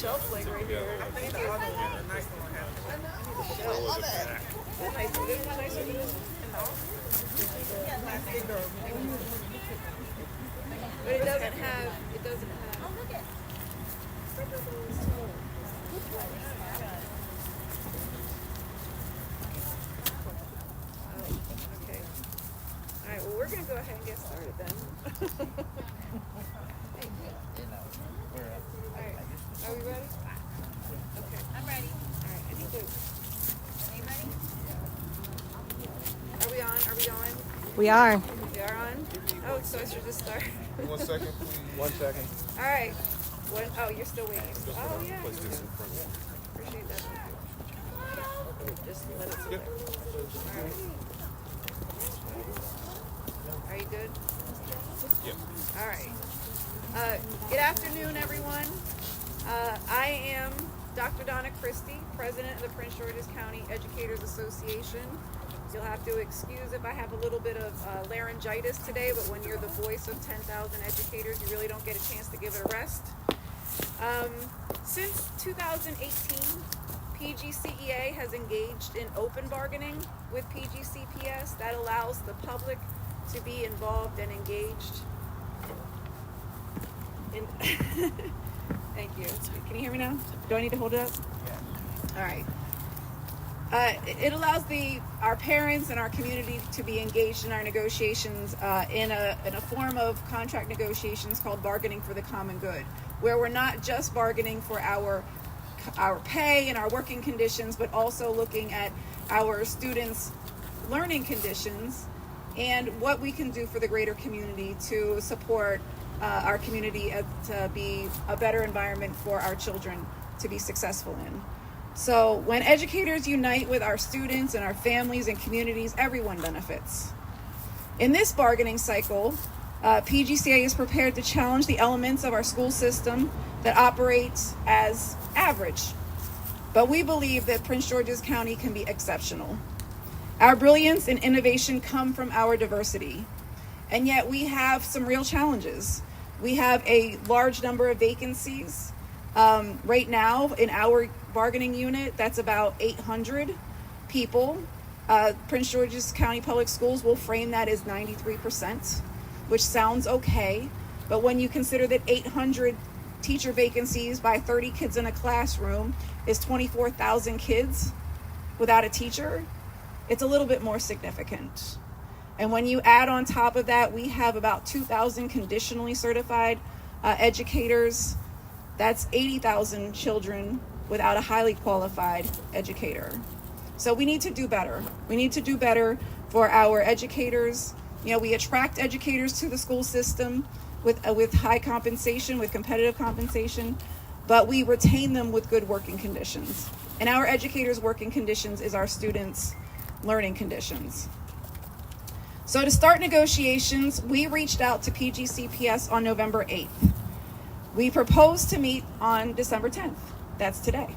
shelf like right here. Thank you. I love it. That's nice. This one nicer than this one? But it doesn't have. Oh, look at. Okay. All right. Well, we're gonna go ahead and get started then. All right. Are we ready? Okay. I'm ready. All right. I need to. Are you ready? Are we on? Are we on? We are. We are on? Oh, so I should just start. 1 second, please. 1 second. All right. What? Oh, you're still waiting. Oh, yeah. Place this in front. Appreciate that. Just let it sit there. All right. Are you good? Yeah. All right. Good afternoon, everyone. I am Dr. Donna Christie, President of the Prince George's County Educators Association. You'll have to excuse if I have a little bit of laryngitis today, but when you're the voice of 10,000 educators, you really don't get a chance to give it a rest. Since 2018, PGCEA has engaged in open bargaining with PGCPS that allows the public to be involved and engaged. Thank you. Can you hear me now? Do I need to hold it up? Yeah. All right. It allows our parents and our community to be engaged in our negotiations in a form of contract negotiations called bargaining for the common good, where we're not just bargaining for our pay and our working conditions, but also looking at our students' learning conditions and what we can do for the greater community to support our community to be a better environment for our children to be successful in. So when educators unite with our students and our families and communities, everyone benefits. In this bargaining cycle, PGCA is prepared to challenge the elements of our school system that operates as average. But we believe that Prince George's County can be exceptional. Our brilliance and innovation come from our diversity. And yet we have some real challenges. We have a large number of vacancies. Right now in our bargaining unit, that's about 800 people. Prince George's County Public Schools will frame that as 93%, which sounds okay. But when you consider that 800 teacher vacancies by 30 kids in a classroom is 24,000 kids without a teacher, it's a little bit more significant. And when you add on top of that, we have about 2,000 conditionally certified educators. That's 80,000 children without a highly qualified educator. So we need to do better. We need to do better for our educators. You know, we attract educators to the school system with high compensation, with competitive compensation, but we retain them with good working conditions. And our educators' working conditions is our students' learning conditions. So to start negotiations, we reached out to PGCPS on November 8th. We proposed to meet on December 10th, that's today,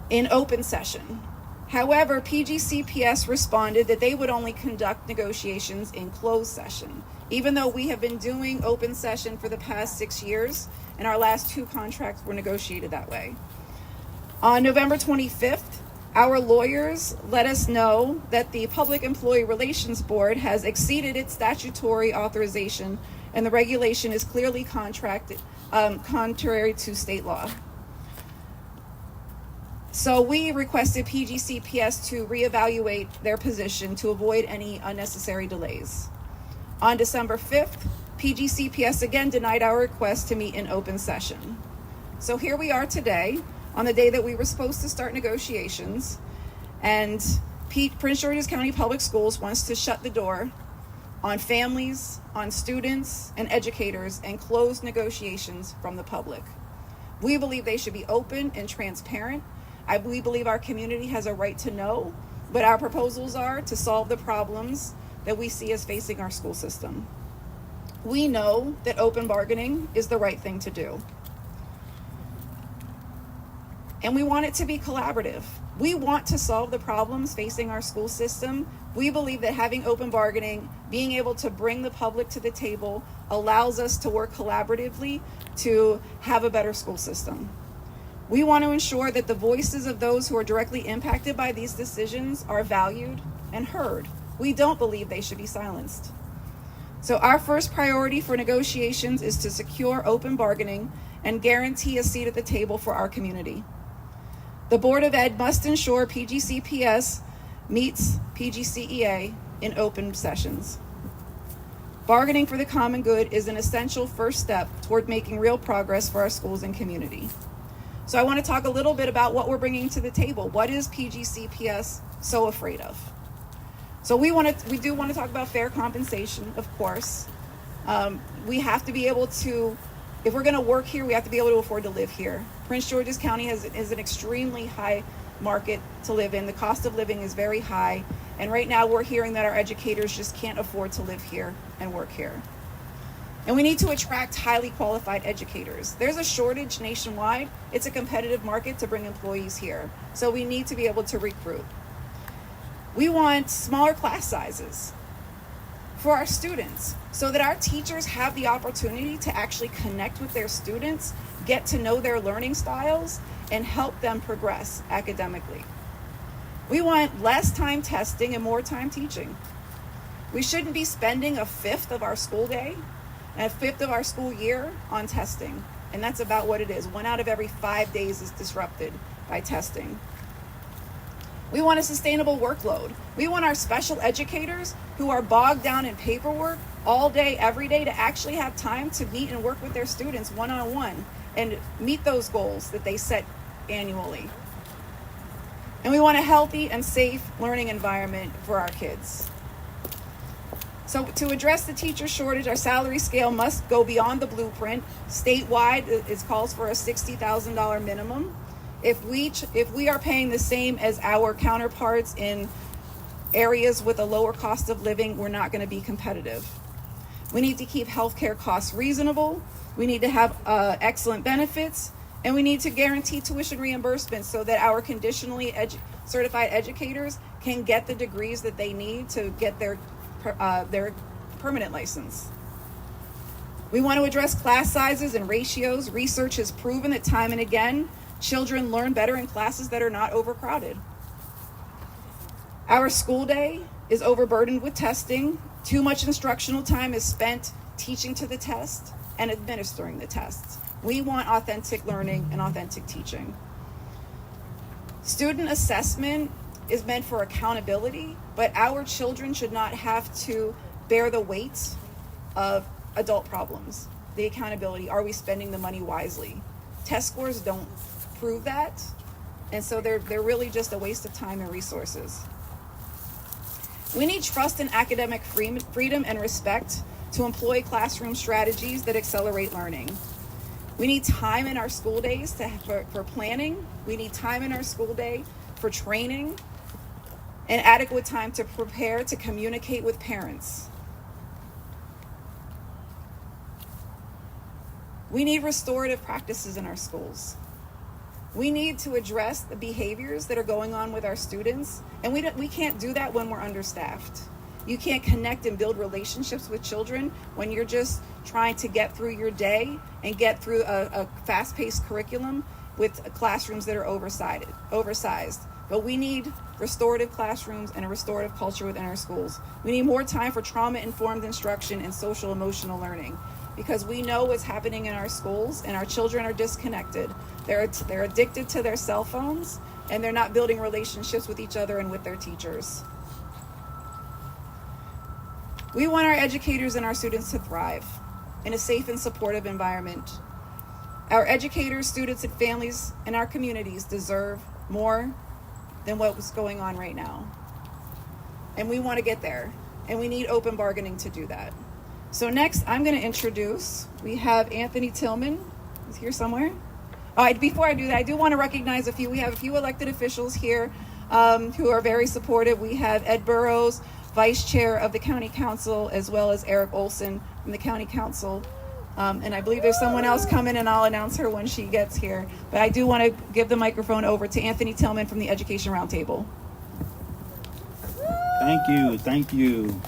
in open session. However, PGCPS responded that they would only conduct negotiations in closed session, even though we have been doing open session for the past 6 years, and our last 2 contracts were negotiated that way. On November 25th, our lawyers let us know that the Public Employee Relations Board has exceeded its statutory authorization and the regulation is clearly contrary to state law. So we requested PGCPS to reevaluate their position to avoid any unnecessary delays. On December 5th, PGCPS again denied our request to meet in open session. So here we are today, on the day that we were supposed to start negotiations, and Prince George's County Public Schools wants to shut the door on families, on students, and educators, and close negotiations from the public. We believe they should be open and transparent. We believe our community has a right to know what our proposals are to solve the problems that we see as facing our school system. We know that open bargaining is the right thing to do. And we want it to be collaborative. We want to solve the problems facing our school system. We believe that having open bargaining, being able to bring the public to the table, allows us to work collaboratively to have a better school system. We want to ensure that the voices of those who are directly impacted by these decisions are valued and heard. We don't believe they should be silenced. So our first priority for negotiations is to secure open bargaining and guarantee a seat at the table for our community. The Board of Ed must ensure PGCPS meets PGCEA in open sessions. Bargaining for the common good is an essential first step toward making real progress for our schools and community. So I want to talk a little bit about what we're bringing to the table. What is PGCPS so afraid of? So we do want to talk about fair compensation, of course. We have to be able to, if we're going to work here, we have to be able to afford to live here. Prince George's County is an extremely high market to live in. The cost of living is very high. And right now we're hearing that our educators just can't afford to live here and work here. And we need to attract highly qualified educators. There's a shortage nationwide. It's a competitive market to bring employees here. So we need to be able to recruit. We want smaller class sizes for our students so that our teachers have the opportunity to actually connect with their students, get to know their learning styles, and help them progress academically. We want less time testing and more time teaching. We shouldn't be spending a fifth of our school day and a fifth of our school year on testing. And that's about what it is. 1 out of every 5 days is disrupted by testing. We want a sustainable workload. We want our special educators who are bogged down in paperwork all day, every day, to actually have time to meet and work with their students one-on-one and meet those goals that they set annually. And we want a healthy and safe learning environment for our kids. So to address the teacher shortage, our salary scale must go beyond the blueprint. Statewide, it calls for a $60,000 minimum. If we are paying the same as our counterparts in areas with a lower cost of living, we're not going to be competitive. We need to keep healthcare costs reasonable. We need to have excellent benefits, and we need to guarantee tuition reimbursement so that our conditionally certified educators can get the degrees that they need to get their permanent license. We want to address class sizes and ratios. Research has proven that time and again, children learn better in classes that are not overcrowded. Our school day is overburdened with testing. Too much instructional time is spent teaching to the test and administering the tests. We want authentic learning and authentic teaching. Student assessment is meant for accountability, but our children should not have to bear the weight of adult problems. The accountability, are we spending the money wisely? Test scores don't prove that, and so they're really just a waste of time and resources. We need trust in academic freedom and respect to employ classroom strategies that accelerate learning. We need time in our school days for planning. We need time in our school day for training and adequate time to prepare to communicate with parents. We need restorative practices in our schools. We need to address the behaviors that are going on with our students, and we can't do that when we're understaffed. You can't connect and build relationships with children when you're just trying to get through your day and get through a fast-paced curriculum with classrooms that are oversized. But we need restorative classrooms and a restorative culture within our schools. We need more time for trauma-informed instruction and social emotional learning, because we know what's happening in our schools and our children are disconnected. They're addicted to their cell phones, and they're not building relationships with each other and with their teachers. We want our educators and our students to thrive in a safe and supportive environment. Our educators, students, and families in our communities deserve more than what was going on right now. And we want to get there, and we need open bargaining to do that. So next, I'm going to introduce, we have Anthony Tillman. He's here somewhere. All right, before I do that, I do want to recognize we have a few elected officials here who are very supportive. We have Ed Burrows, Vice Chair of the County Council, as well as Eric Olson from the County Council. And I believe there's someone else coming, and I'll announce her when she gets here. But I do want to give the microphone over to Anthony Tillman from the Education Roundtable. Thank you.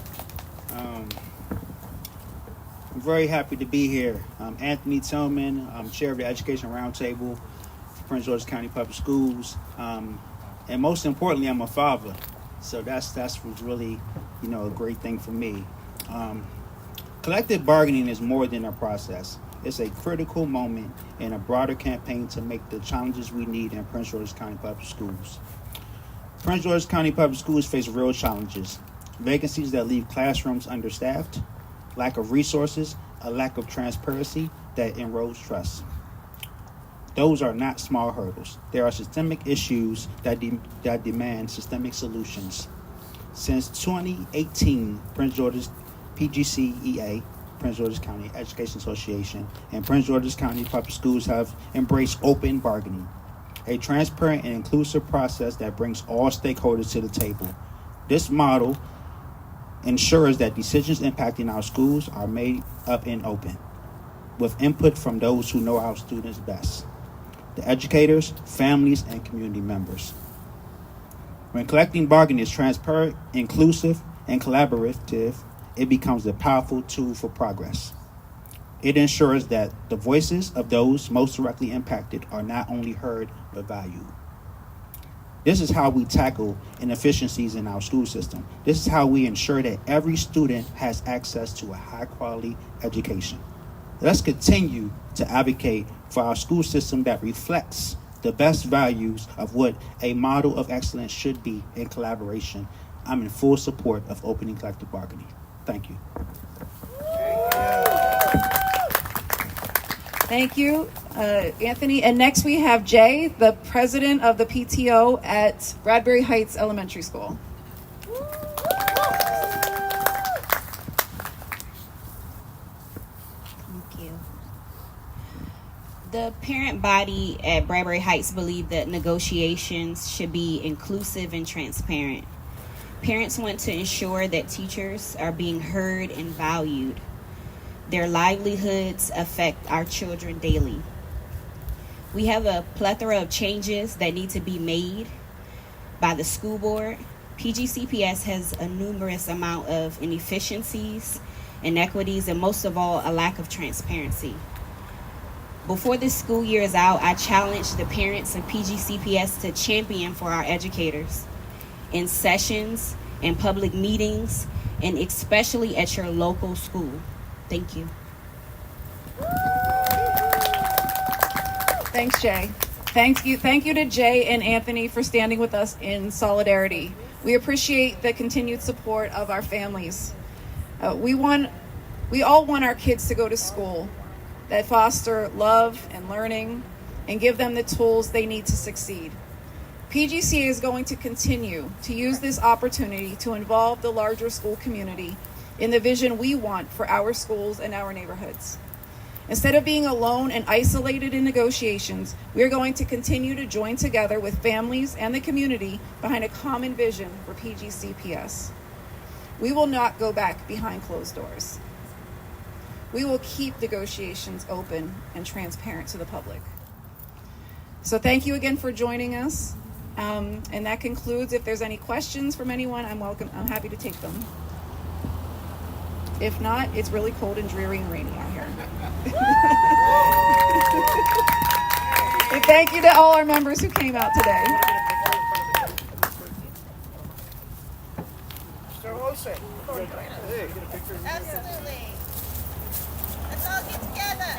I'm very happy to be here. I'm Anthony Tillman. I'm chair of the Education Roundtable. Prince George's County Public Schools. And most importantly, I'm a father. So that's was really, a great thing for me. Collective bargaining is more than a process. It's a critical moment in a broader campaign to make the challenges we need in Prince George's County Public Schools. Prince George's County Public Schools face real challenges. Vacancies that leave classrooms understaffed, lack of resources, a lack of transparency that erodes trust. Those are not small hurdles. There are systemic issues that demand systemic solutions. Since 2018, Prince George's PGCEA, Prince George's County Education Association, and Prince George's County Public Schools have embraced open bargaining, a transparent and inclusive process that brings all stakeholders to the table. This model ensures that decisions impacting our schools are made up in open, with input from those who know our students best, the educators, families, and community members. When collective bargaining is transparent, inclusive, and collaborative, it becomes a powerful tool for progress. It ensures that the voices of those most directly impacted are not only heard, but valued. This is how we tackle inefficiencies in our school system. This is how we ensure that every student has access to a high-quality education. Let's continue to advocate for our school system that reflects the best values of what a model of excellence should be in collaboration. I'm in full support of opening collective bargaining. Thank you. Thank you, Anthony. And next we have Jay, the president of the PTO at Bradbury Heights Elementary School. Thank you. The parent body at Bradbury Heights believe that negotiations should be inclusive and transparent. Parents want to ensure that teachers are being heard and valued. Their livelihoods affect our children daily. We have a plethora of changes that need to be made by the school board. PGCPS has a numerous amount of inefficiencies, inequities, and most of all, a lack of transparency. Before this school year is out, I challenge the parents of PGCPS to champion for our educators in sessions, in public meetings, and especially at your local school. Thank you. Thanks, Jay. Thank you to Jay and Anthony for standing with us in solidarity. We appreciate the continued support of our families. We all want our kids to go to school that foster love and learning and give them the tools they need to succeed. PGCEA is going to continue to use this opportunity to involve the larger school community in the vision we want for our schools and our neighborhoods. Instead of being alone and isolated in negotiations, we are going to continue to join together with families and the community behind a common vision for PGCPS. We will not go back behind closed doors. We will keep negotiations open and transparent to the public. So thank you again for joining us. And that concludes. If there's any questions from anyone, I'm happy to take them. If not, it's really cold and dreary and rainy out here. And thank you to all our members who came out today. Absolutely. Let's all get together.